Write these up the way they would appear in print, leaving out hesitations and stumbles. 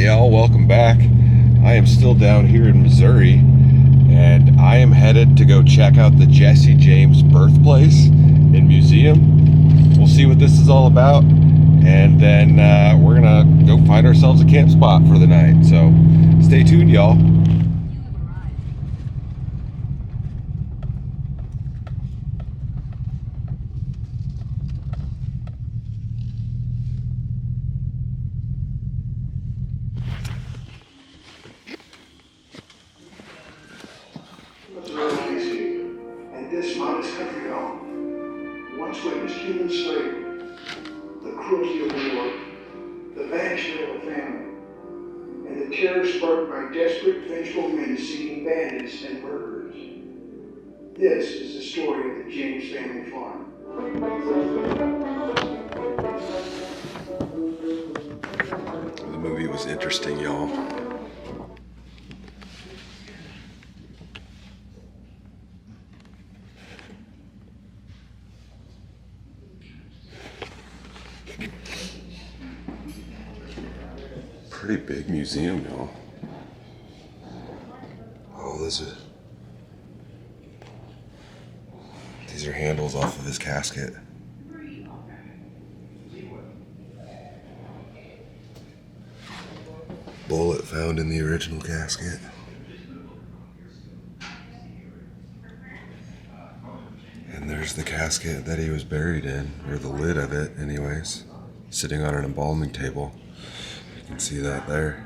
Alright y'all, welcome back. I am still down here in Missouri, and I am headed to go check out the Jesse James Birthplace and Museum. We'll see what this is all about, and then we're gonna go find ourselves a camp spot for the night. So stay tuned y'all. And this modest country home once witnessed human slavery, the cruelty of war, the banishment of a family, and the terror sparked by desperate, vengeful men seeking bandits and murderers. This is the story of the James family farm. The movie was interesting, y'all. Pretty big museum, y'all. Oh, these are handles off of his casket. Bullet found in the original casket. And there's the casket that he was buried in, or the lid of it anyways, sitting on an embalming table. You can see that there.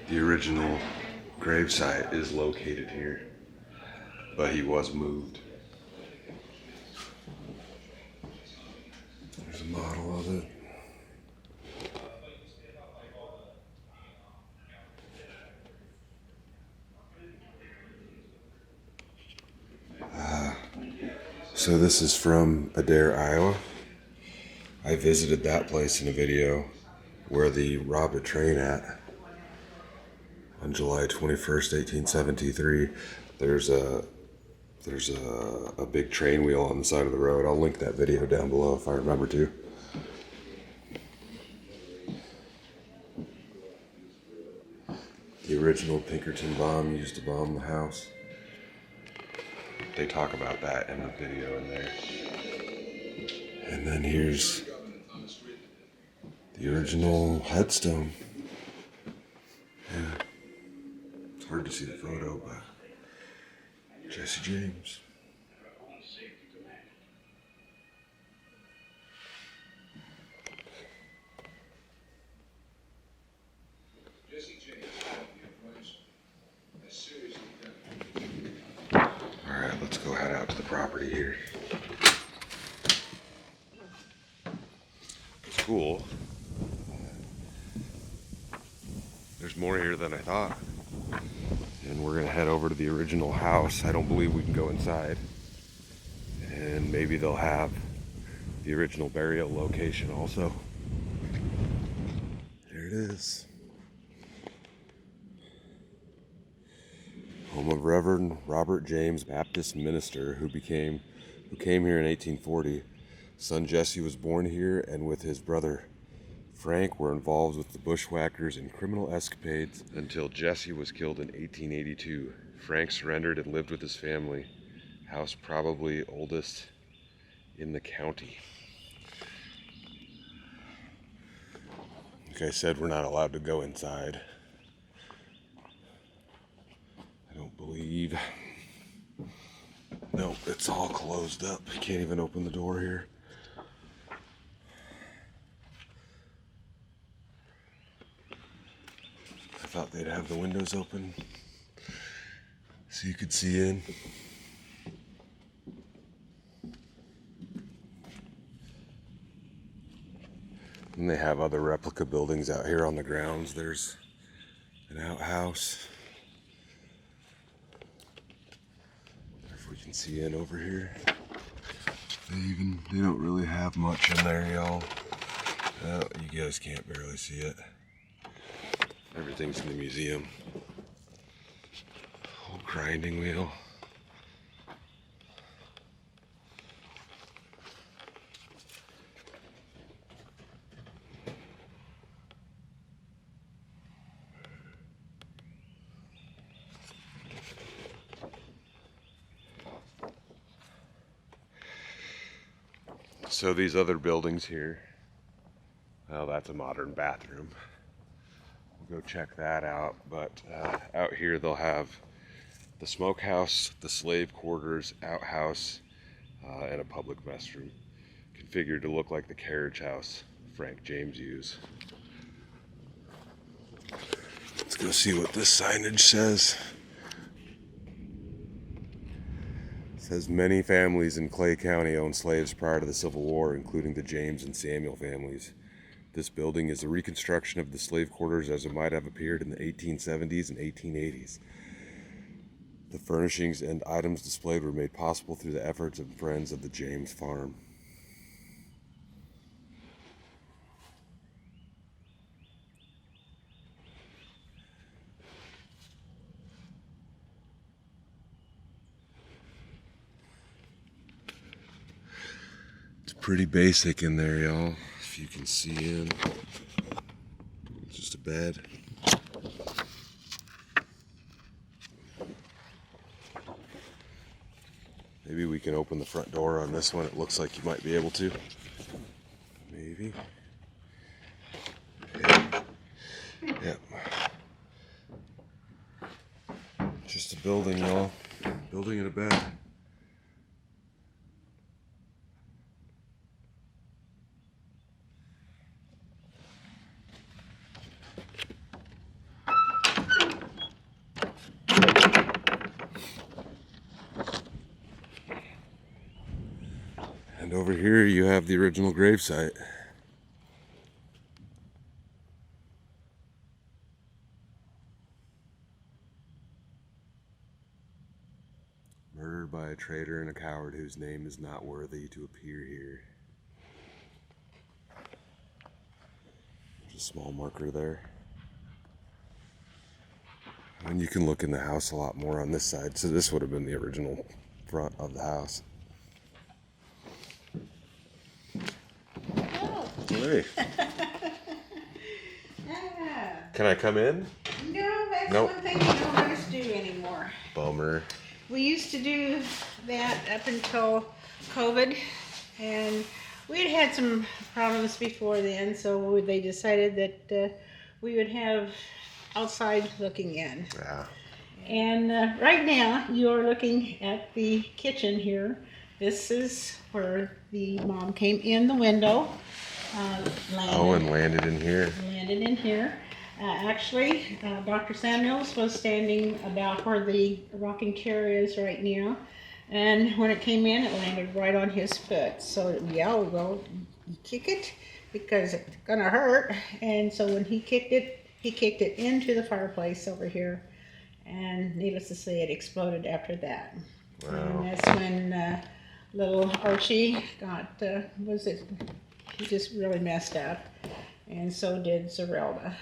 The original gravesite is located here, but he was moved. There's a model of it. So this is from Adair, Iowa. I visited that place in a video where they robbed a train at on July 21st, 1873. There's a big train wheel on the side of the road. I'll link that video down below if I remember to. The original Pinkerton bomb used to bomb the house. They talk about that in the video in there. And then here's the original headstone. Yeah. It's hard to see the photo, but Jesse James. Alright, let's go head out to the property here. It's cool. There's more here than I thought. And we're gonna head over to the original house. I don't believe we can go inside. And maybe they'll have the original burial location also. There it is. Home of Reverend Robert James, Baptist minister, who came here in 1840. Son Jesse was born here, and with his brother Frank were involved with the bushwhackers and criminal escapades until Jesse was killed in 1882. Frank surrendered and lived with his family. House probably oldest in the county. Like I said, we're not allowed to go inside. I don't believe. Nope, it's all closed up. I can't even open the door here. I thought they'd have the windows open so you could see in. And they have other replica buildings out here on the grounds. There's an outhouse. If we can see in over here. They don't really have much in there, y'all. Well, you guys can't barely see it. Everything's in the museum. Old grinding wheel. So these other buildings here, well, that's a modern bathroom. We'll go check that out. But out here they'll have the smokehouse, the slave quarters, outhouse, and a public restroom, configured to look like the carriage house Frank James used. Let's go see what this signage says. It says many families in Clay County owned slaves prior to the Civil War, including the James and Samuel families. This building is a reconstruction of the slave quarters as it might have appeared in the 1870s and 1880s. The furnishings and items displayed were made possible through the efforts of friends of the James farm. It's pretty basic in there, y'all, if you can see in. It's just a bed. Maybe we can open the front door on this one. It looks like you might be able to. Maybe. Yep. Just a building, y'all. Building and a bed. And over here you have the original gravesite. Murdered by a traitor and a coward whose name is not worthy to appear here. There's a small marker there. And you can look in the house a lot more on this side. So this would have been the original front of the house. Hey. Can I come in? No, that's Nope. one thing we don't let us do anymore. Bummer. We used to do that up until COVID, and we had some problems before then, so they decided that we would have outside looking in. Yeah. And right now, you're looking at the kitchen here. This is where the mom came in the window. Landed in here. Landed in here. Actually, Dr. Samuels was standing about where the rocking chair is right now. And when it came in, it landed right on his foot. So, yeah, we go, you kick it because it's gonna hurt. And so when he kicked it into the fireplace over here. And needless to say, it exploded after that. Wow. And that's when little Archie got, he just really messed up. And so did Zerelda.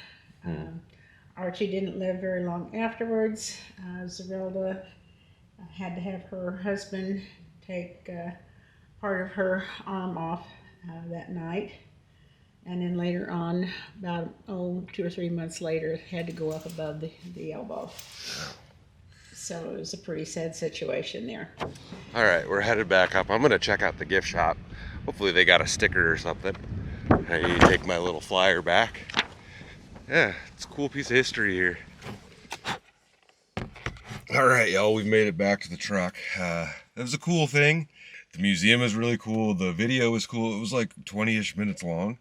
Archie didn't live very long afterwards. Zerelda had to have her husband take part of her arm off that night. And then later on, about 2 or 3 months later, had to go up above the elbow. So it was a pretty sad situation there. All right, we're headed back up. I'm gonna check out the gift shop. Hopefully they got a sticker or something. I need to take my little flyer back. Yeah, it's a cool piece of history here. All right, y'all, we've made it back to the truck. That was a cool thing. The museum is really cool. The video was cool. It was like 20-ish minutes long.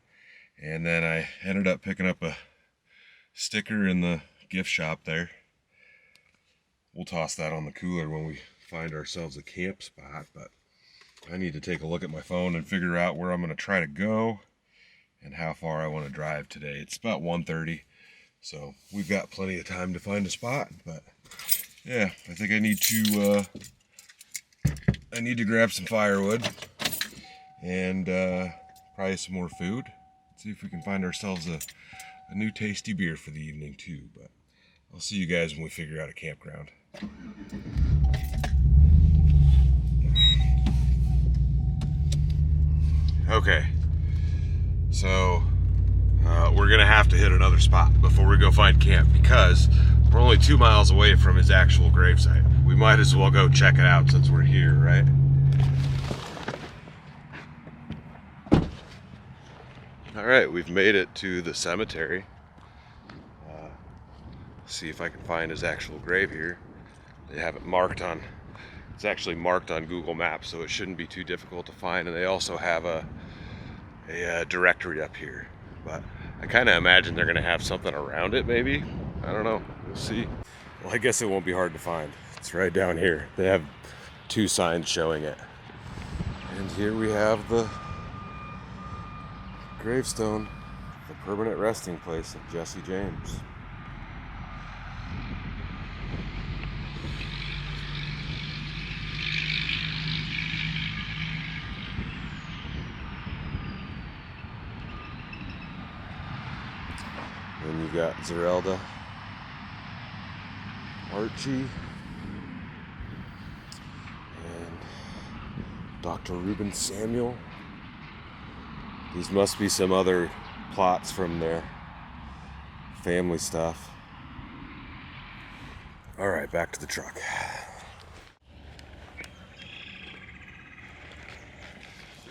And then I ended up picking up a sticker in the gift shop there. We'll toss that on the cooler when we find ourselves a camp spot, but I need to take a look at my phone and figure out where I'm going to try to go and how far I want to drive today. It's about 1:30, so we've got plenty of time to find a spot, but yeah, I think I need to grab some firewood and probably some more food. See if we can find ourselves a new tasty beer for the evening too, but I'll see you guys when we figure out a campground. Okay, so we're gonna have to hit another spot before we go find camp because we're only 2 miles away from his actual gravesite. We might as well go check it out since we're here, right? All right, we've made it to the cemetery. See if I can find his actual grave here. They have it marked on, it's actually marked on Google Maps, so it shouldn't be too difficult to find. And they also have a directory up here. But I kind of imagine they're gonna have something around it, maybe. I don't know, we'll see. Well, I guess it won't be hard to find. It's right down here. They have 2 signs showing it. And here we have the gravestone, the permanent resting place of Jesse James. Then you got Zerelda, Archie, and Dr. Reuben Samuel. These must be some other plots from their family stuff. All right, back to the truck.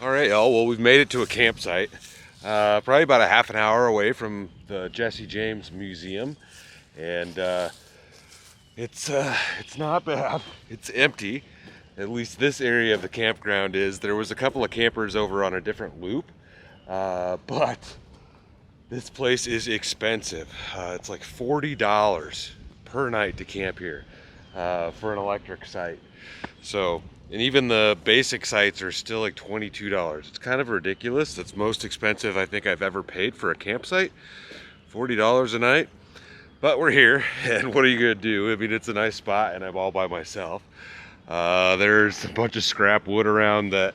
All right, y'all. Well, we've made it to a campsite. Probably about a half an hour away from the Jesse James Museum, and it's not bad. It's empty. At least this area of the campground is. There was a couple of campers over on a different loop, but this place is expensive. It's like $40 per night to camp here for an electric site. So, and even the basic sites are still like $22. It's kind of ridiculous. That's most expensive I think I've ever paid for a campsite. $40 a night. But we're here, and what are you gonna do? I mean, it's a nice spot, and I'm all by myself. There's a bunch of scrap wood around that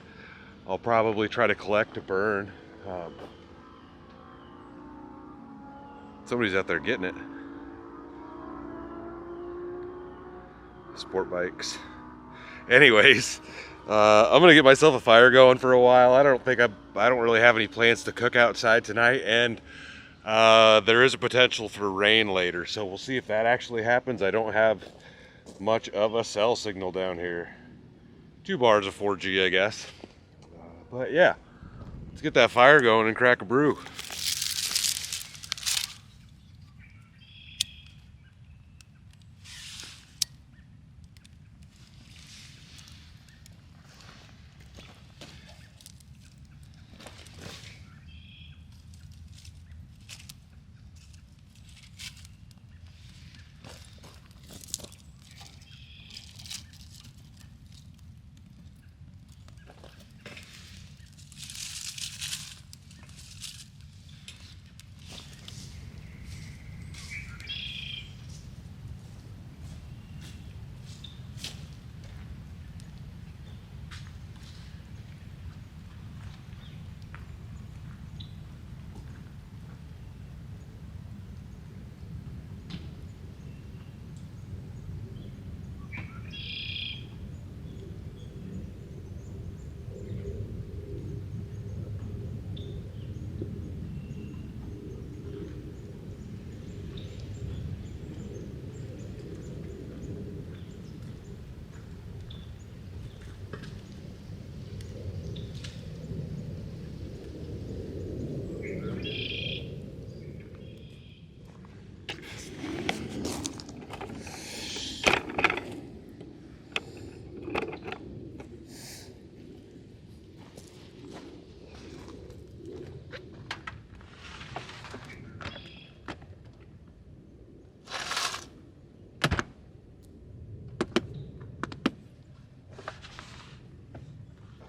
I'll probably try to collect to burn. Somebody's out there getting it. Sport bikes. Anyways, I'm gonna get myself a fire going for a while. I don't really have any plans to cook outside tonight, and there is a potential for rain later, so we'll see if that actually happens. I don't have much of a cell signal down here. 2 bars of 4G, I guess. But yeah, let's get that fire going and crack a brew.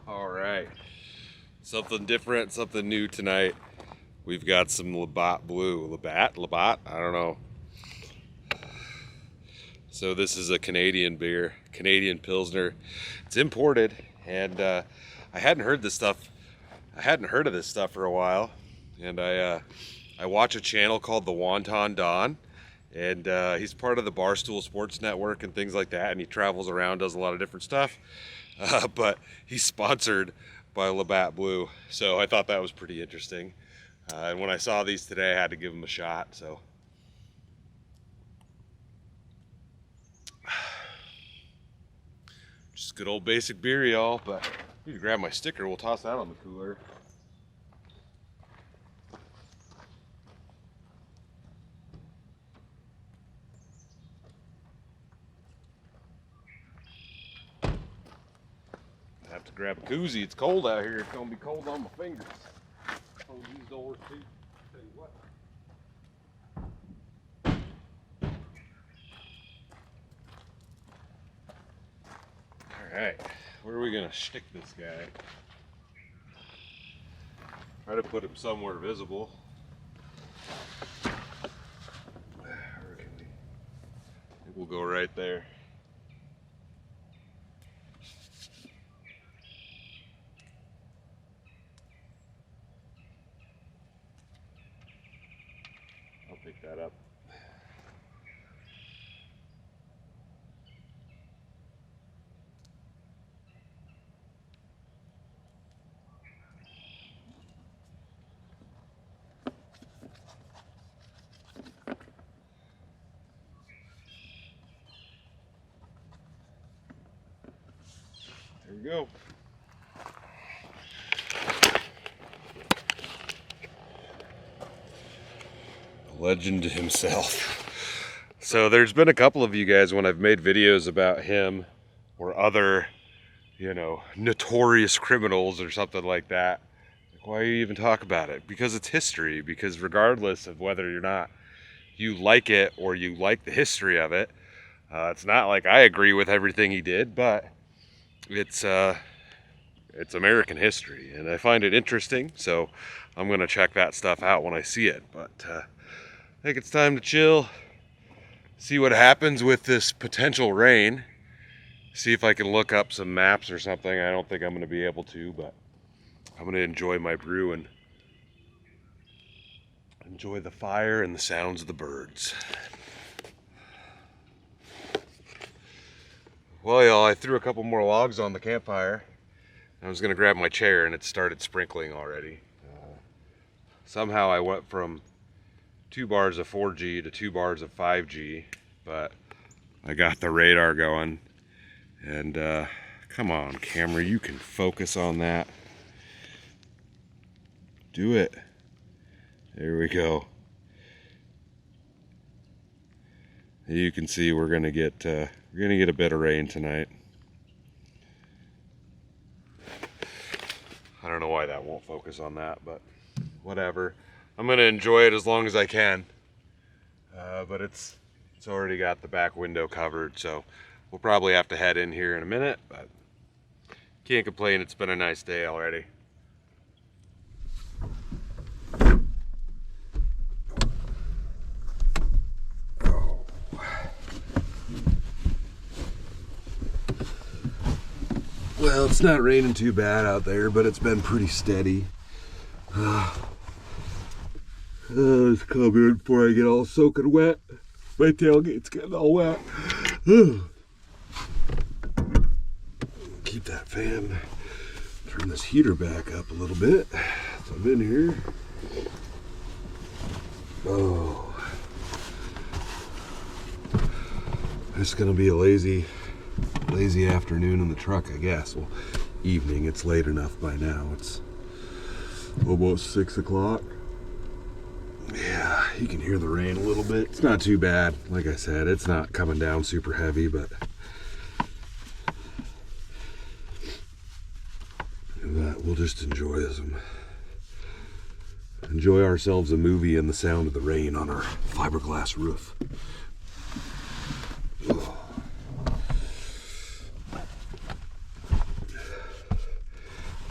All right, something different, something new tonight. We've got some Labatt Blue. Labatt? I don't know. So this is a Canadian beer, Canadian Pilsner. It's imported, and I hadn't heard of this stuff for a while. And I watch a channel called the Wonton Don, and he's part of the Barstool Sports Network and things like that. And he travels around, does a lot of different stuff. But he's sponsored by Labatt Blue, so I thought that was pretty interesting. And when I saw these today, I had to give them a shot. So, just good old basic beer, y'all. But I need to grab my sticker. We'll toss that on the cooler. have to grab a koozie. It's cold out here. It's gonna be cold on my fingers. Close these doors too. Tell you what. All right, where are we gonna stick this guy? Try to put him somewhere visible. Where can we? I think we'll go right there. I'll pick that up. There we go. Legend himself. So there's been a couple of you guys when I've made videos about him or other, you know, notorious criminals or something like that. Like, why do you even talk about it? Because it's history. Because regardless of whether or not you like it or you like the history of it, it's not like I agree with everything he did, but it's American history, and I find it interesting. So I'm gonna check that stuff out when I see it. But I think it's time to chill, see what happens with this potential rain, see if I can look up some maps or something. I don't think I'm going to be able to, but I'm going to enjoy my brew and enjoy the fire and the sounds of the birds. Well, y'all, I threw a couple more logs on the campfire. I was going to grab my chair and it started sprinkling already. Somehow I went from 2 bars of 4G to 2 bars of 5G, but I got the radar going, and come on, camera, you can focus on that. Do it. There we go. You can see we're gonna get a bit of rain tonight. I don't know why that won't focus on that, but whatever. I'm gonna enjoy it as long as I can, but it's already got the back window covered, so we'll probably have to head in here in a minute, but can't complain. It's been a nice day already. Well, it's not raining too bad out there, but it's been pretty steady. Let's come in before I get all soaking wet. My tailgate's getting all wet. Keep that fan. Turn this heater back up a little bit. So I'm in here. Oh. It's gonna be a lazy afternoon in the truck, I guess. Well, evening. It's late enough by now. It's almost 6 o'clock. Yeah, you can hear the rain a little bit. It's not too bad. Like I said, it's not coming down super heavy, but we'll just enjoy ourselves a movie and the sound of the rain on our fiberglass roof. Oh.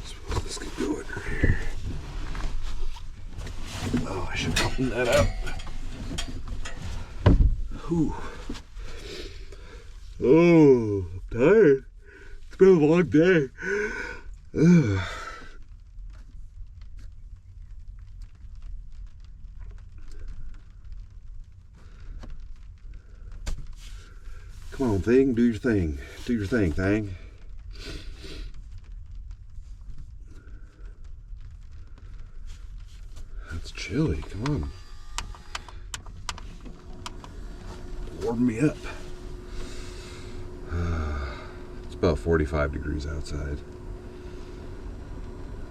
Suppose this could go under here. Oh, I should open that up. Whew. Oh, I'm tired. It's been a long day. Ugh. Come on, thing, do your thing. Do your thing, thing. It's chilly, come on. Warm me up. It's about 45 degrees outside.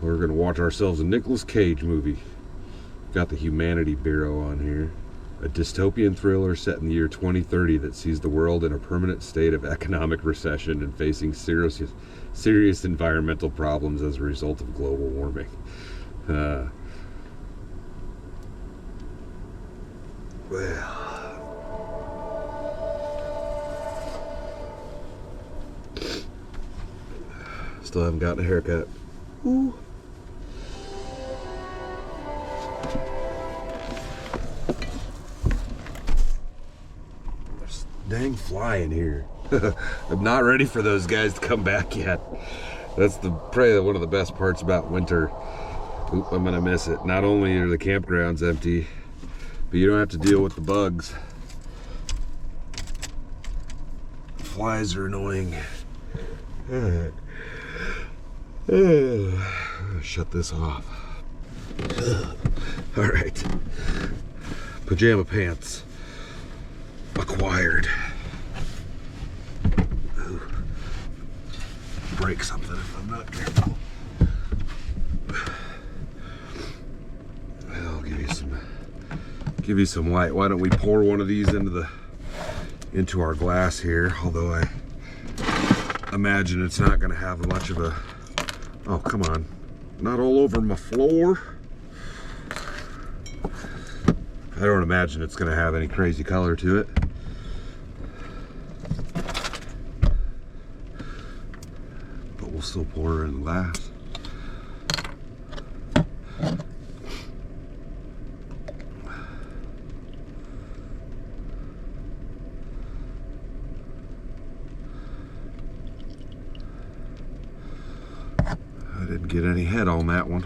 We're gonna watch ourselves a Nicolas Cage movie. Got the Humanity Bureau on here. a dystopian thriller set in the year 2030 that sees the world in a permanent state of economic recession and facing serious environmental problems as a result of global warming. Well, still haven't gotten a haircut. Ooh. There's a dang fly in here. I'm not ready for those guys to come back yet. That's probably one of the best parts about winter. Oop, I'm gonna miss it. Not only are the campgrounds empty, but you don't have to deal with the bugs. Flies are annoying. Shut this off. All right. Pajama pants acquired. Ooh. Break something if I'm not careful. I'll give you some light. Why don't we pour one of these into our glass here? Although I imagine it's not going to have much of a. Oh, come on. Not all over my floor. I don't imagine it's going to have any crazy color to it. But we'll still pour her in the glass. I didn't get any head on that one.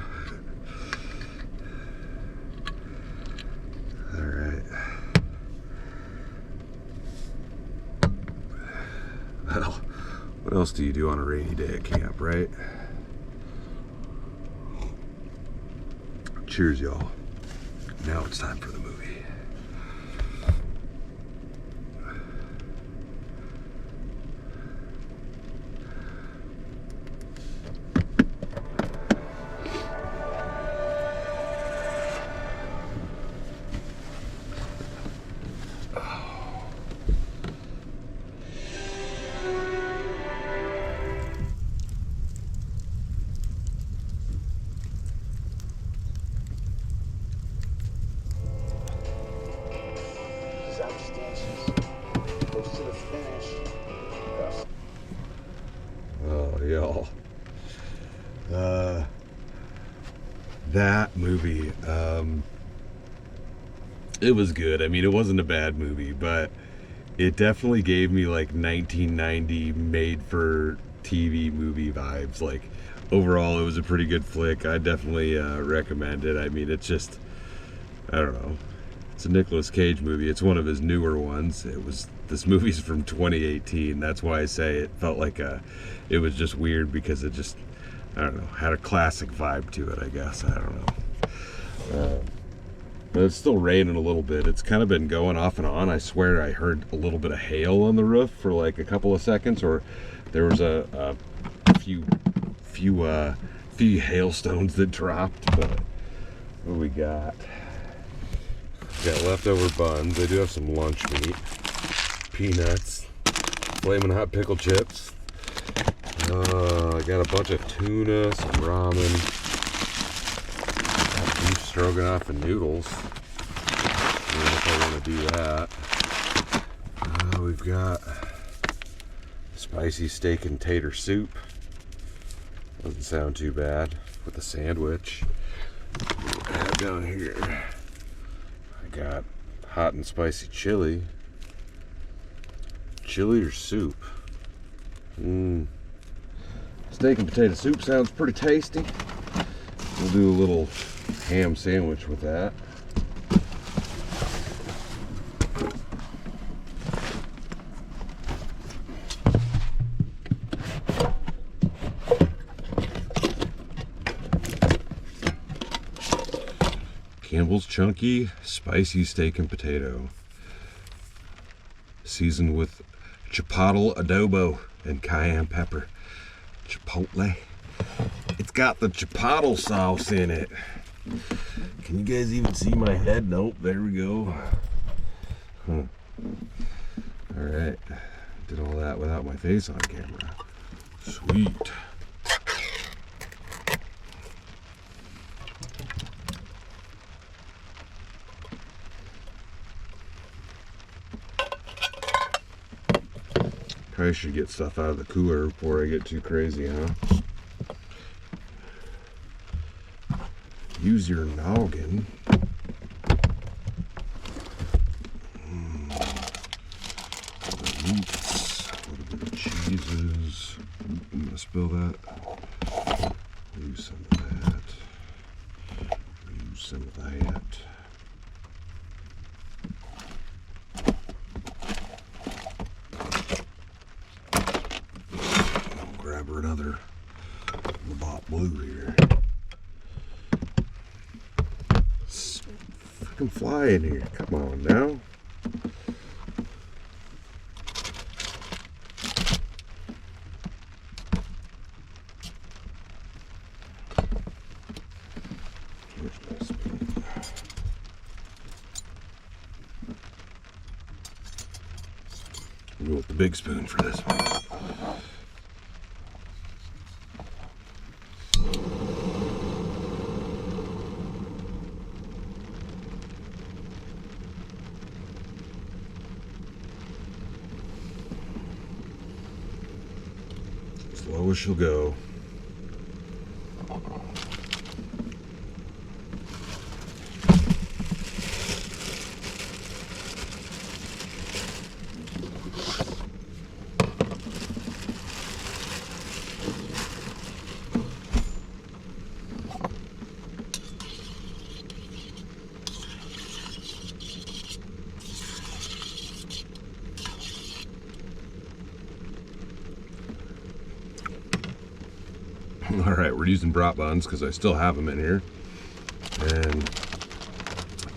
All right. Well, what else do you do on a rainy day at camp, right? Cheers, y'all. Now it's time for the movie. Oh, y'all. That movie, it was good. I mean, it wasn't a bad movie, but it definitely gave me like 1990 made for TV movie vibes. Like, overall, it was a pretty good flick. I definitely recommend it. I mean, it's just, I don't know. It's a Nicolas Cage movie. It's one of his newer ones. This movie's from 2018. That's why I say it felt like it was just weird because it just, I don't know, had a classic vibe to it, I guess. I don't know. But it's still raining a little bit. It's kind of been going off and on. I swear I heard a little bit of hail on the roof for like a couple of seconds, or there was a few hailstones that dropped. But what do we got? Got leftover buns. They do have some lunch meat, peanuts, flaming hot pickle chips. I got a bunch of tuna, some ramen, beef stroganoff and noodles. I don't know if I want to do that. We've got spicy steak and tater soup. Doesn't sound too bad with a sandwich. What do I have down here? Got hot and spicy chili. Chili or soup? Steak and potato soup sounds pretty tasty. We'll do a little ham sandwich with that. Campbell's Chunky Spicy Steak and Potato, seasoned with chipotle adobo and cayenne pepper. Chipotle. It's got the chipotle sauce in it. Can you guys even see my head? Nope, there we go. Alright. Did all that without my face on camera. Sweet. Probably should get stuff out of the cooler before I get too crazy, huh? Use your noggin. Meats, a little bit of cheeses. I'm gonna spill that. Use some of that. Use some of that. I'll grab her another Labatt Blue here. It's freaking fly in here. Come on now. Go with the big spoon for this one. Slow as she'll go. Alright, we're using brat buns because I still have them in here. And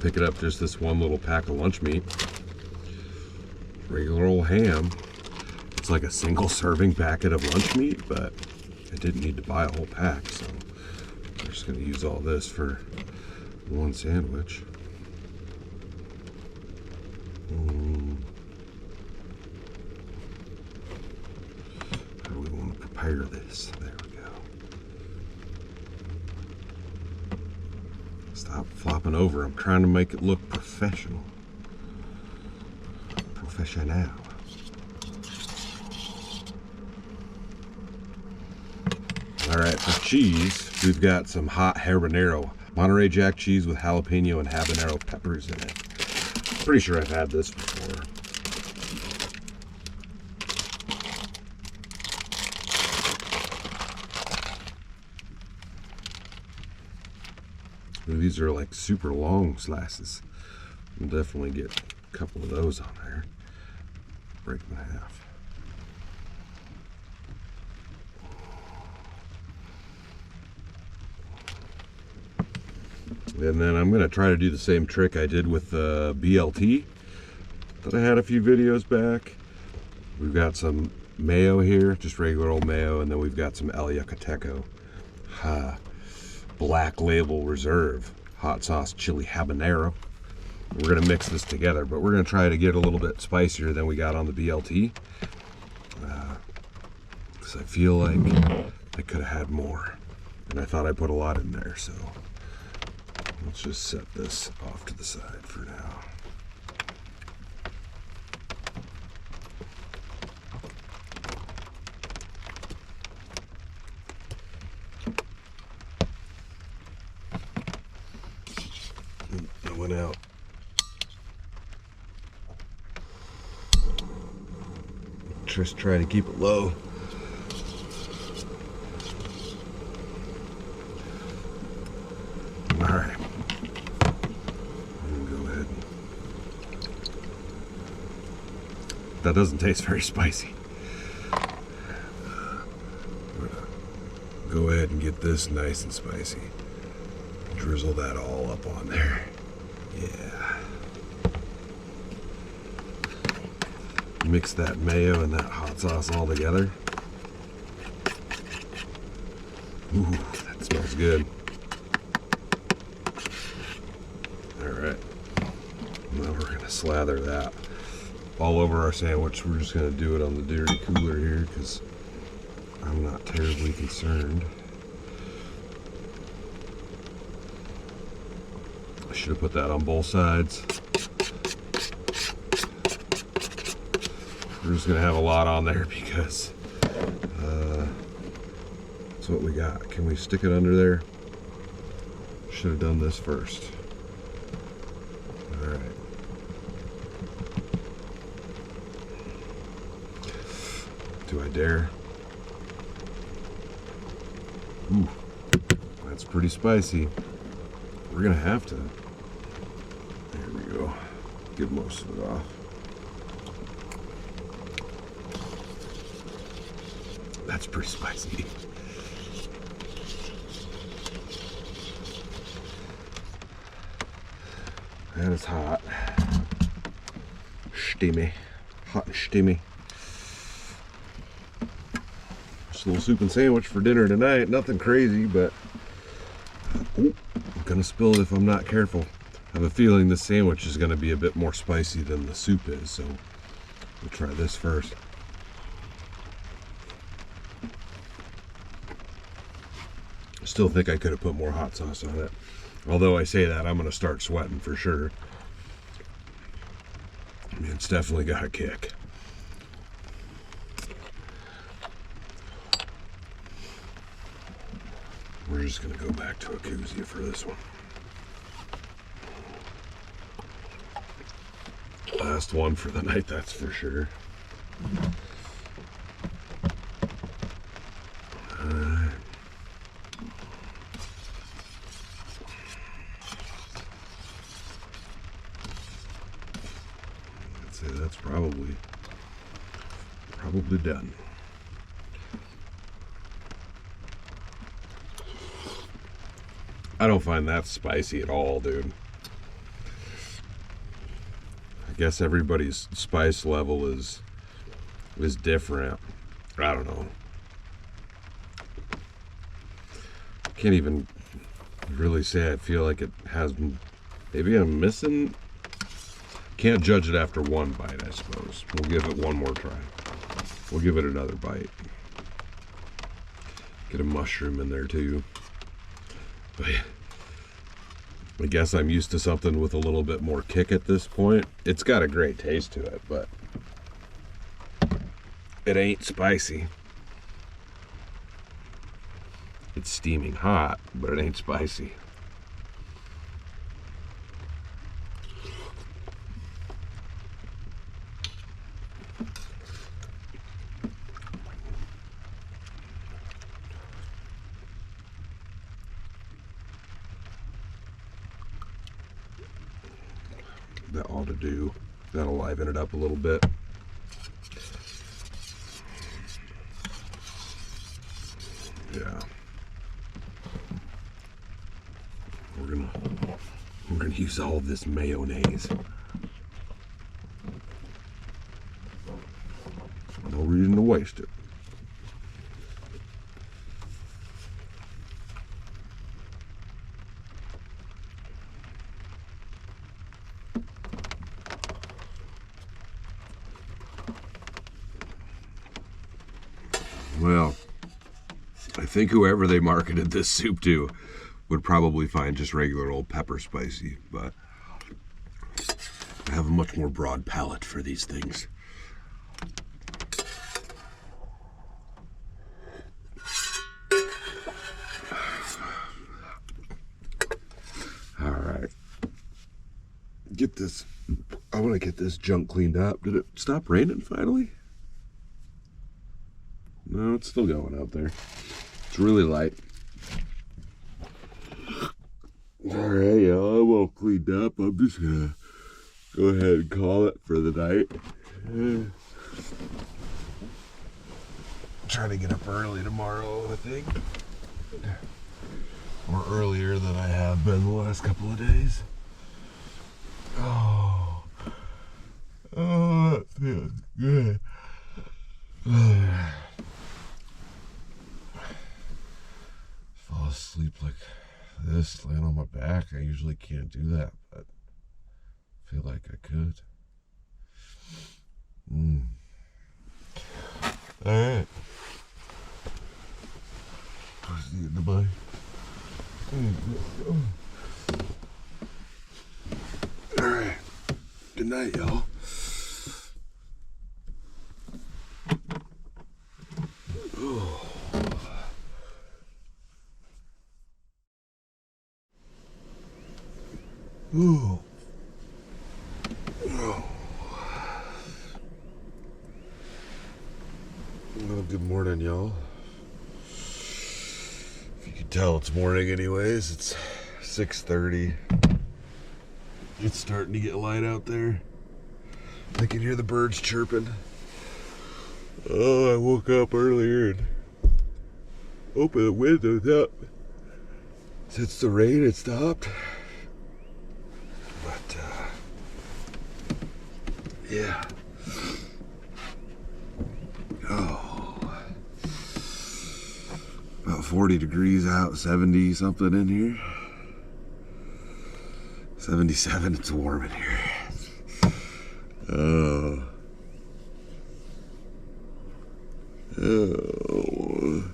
picking up just this one little pack of lunch meat. Regular old ham. It's like a single serving packet of lunch meat, but I didn't need to buy a whole pack, so I'm just going to use all this for one sandwich. How do we want to prepare this? There we go. Stop flopping over. I'm trying to make it look professional. Professional. Alright, for cheese, we've got some hot habanero. Monterey Jack cheese with jalapeno and habanero peppers in it. Pretty sure I've had this before. These are like super long slices. We'll definitely get a couple of those on there. Break them in half. And then I'm going to try to do the same trick I did with the BLT that I had a few videos back. We've got some mayo here, just regular old mayo, and then we've got some El Yucateco Black Label Reserve hot sauce chili habanero. We're going to mix this together, but we're going to try to get a little bit spicier than we got on the BLT. Because I feel like I could have had more. And I thought I put a lot in there, so let's just set this off to the side for now. That went out. Just try to keep it low. All right. Go ahead. That doesn't taste very spicy. I'm gonna go ahead and get this nice and spicy. Drizzle that all up on there. Yeah. Mix that mayo and that hot sauce all together. Ooh, that smells good. Alright. Now we're gonna slather that all over our sandwich. We're just gonna do it on the dairy cooler here because I'm not terribly concerned. I should have put that on both sides. We're just gonna have a lot on there because that's what we got. Can we stick it under there? Should have done this first. All right. Do I dare? Ooh, that's pretty spicy. We're gonna have to. There we go. Get most of it off. That's pretty spicy. And it's hot. Steamy. Hot and steamy. Just a little soup and sandwich for dinner tonight. Nothing crazy, but I'm gonna spill it if I'm not careful. I have a feeling this sandwich is gonna be a bit more spicy than the soup is, so we'll try this first. Still think I could have put more hot sauce on it. Although I say that, I'm gonna start sweating for sure. I mean, it's definitely got a kick. We're just gonna go back to a koozie for this one. Last one for the night, that's for sure. I'd say that's probably done. I don't find that spicy at all, dude. I guess everybody's spice level is different. I don't know. Can't even really say I feel like it has. Maybe I'm missing. Can't judge it after one bite, I suppose. We'll give it one more try. We'll give it another bite. Get a mushroom in there too. But I guess I'm used to something with a little bit more kick at this point. It's got a great taste to it, but it ain't spicy. It's steaming hot, but it ain't spicy. That ought to do. That'll liven it up a little bit. Yeah. We're gonna use all of this mayonnaise. No reason to waste it. Well, I think whoever they marketed this soup to would probably find just regular old pepper spicy, but I have a much more broad palate for these things. All right. Get this. I want to get this junk cleaned up. Did it stop raining finally? No, it's still going out there. It's really light. Alright, y'all, I'm all cleaned up. I'm just gonna go ahead and call it for the night. Trying to get up early tomorrow, I think. Or earlier than I have been the last couple of days. Oh, that feels good. Fall asleep like this, laying on my back. I usually can't do that, but I feel like I could. Alright. See you in the bye. Alright. Good night, y'all. Ooh. Oh. Well, good morning, y'all. If you can tell, it's morning anyways. It's 6:30. It's starting to get light out there. I can hear the birds chirping. Oh, I woke up earlier and opened the windows up. Since the rain had stopped. But, yeah. Oh. About 40 degrees out, 70 something in here. 77, it's warm in here. Oh. Oh.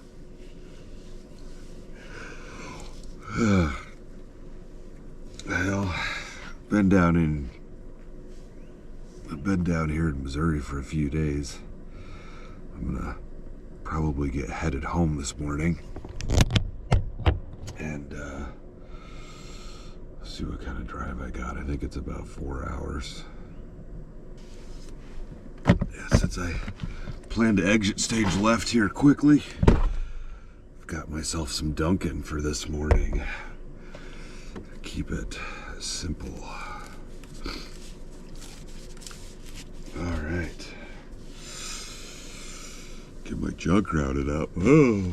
Well, I've been down here in Missouri for a few days. I'm gonna probably get headed home this morning and see what kind of drive I got. I think it's about 4 hours. Yeah, since I plan to exit stage left here quickly, I've got myself some Dunkin' for this morning. Keep it simple. All right. Get my junk routed up. Oh.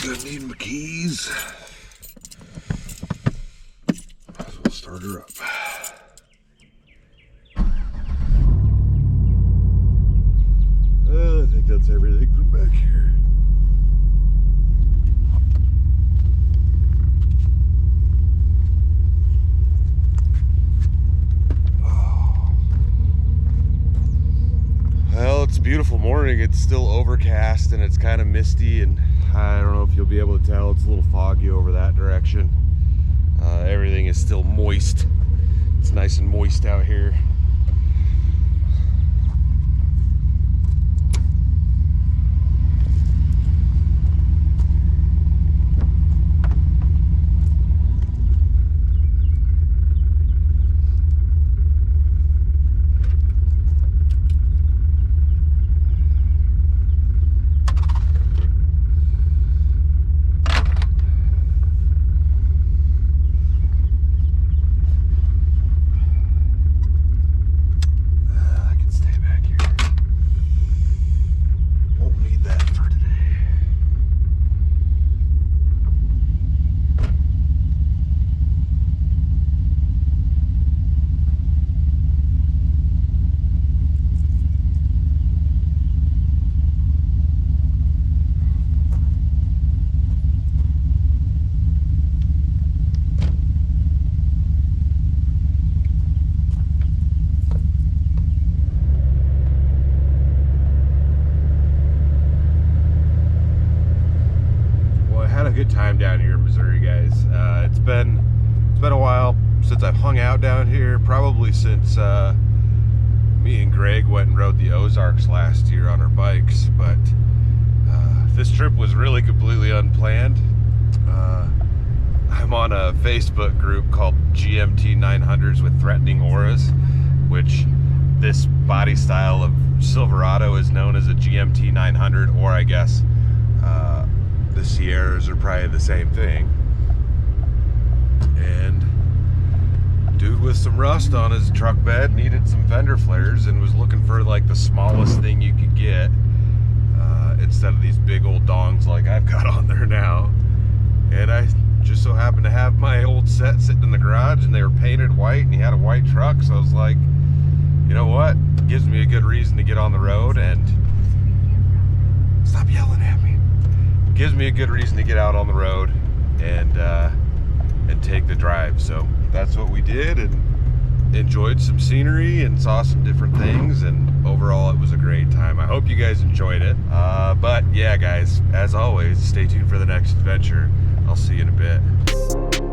Gonna need my keys. Might as well start her up. I think that's everything from back here. Oh. Well, it's a beautiful morning. It's still overcast and it's kind of misty, and I don't know if you'll be able to tell, it's a little foggy over that direction. Everything is still moist. It's nice and moist out here. Good time down here in Missouri, guys. It's been a while since I've hung out down here, probably since me and Greg went and rode the Ozarks last year on our bikes, but this trip was really completely unplanned. I'm on a Facebook group called GMT 900s with Threatening Auras, which this body style of Silverado is known as a GMT 900, or I guess the Sierras are probably the same thing. And dude with some rust on his truck bed needed some fender flares and was looking for like the smallest thing you could get, instead of these big old dongs like I've got on there now. And I just just so happened to have my old set sitting in the garage, and they were painted white, and he had a white truck, so I was like, you know what? Gives me a good reason to get on the road, and stop yelling at me. Gives me a good reason to get out on the road and take the drive. So that's what we did, and enjoyed some scenery and saw some different things, and overall it was a great time. I hope you guys enjoyed it. But yeah, guys, as always, stay tuned for the next adventure. I'll see you in a bit.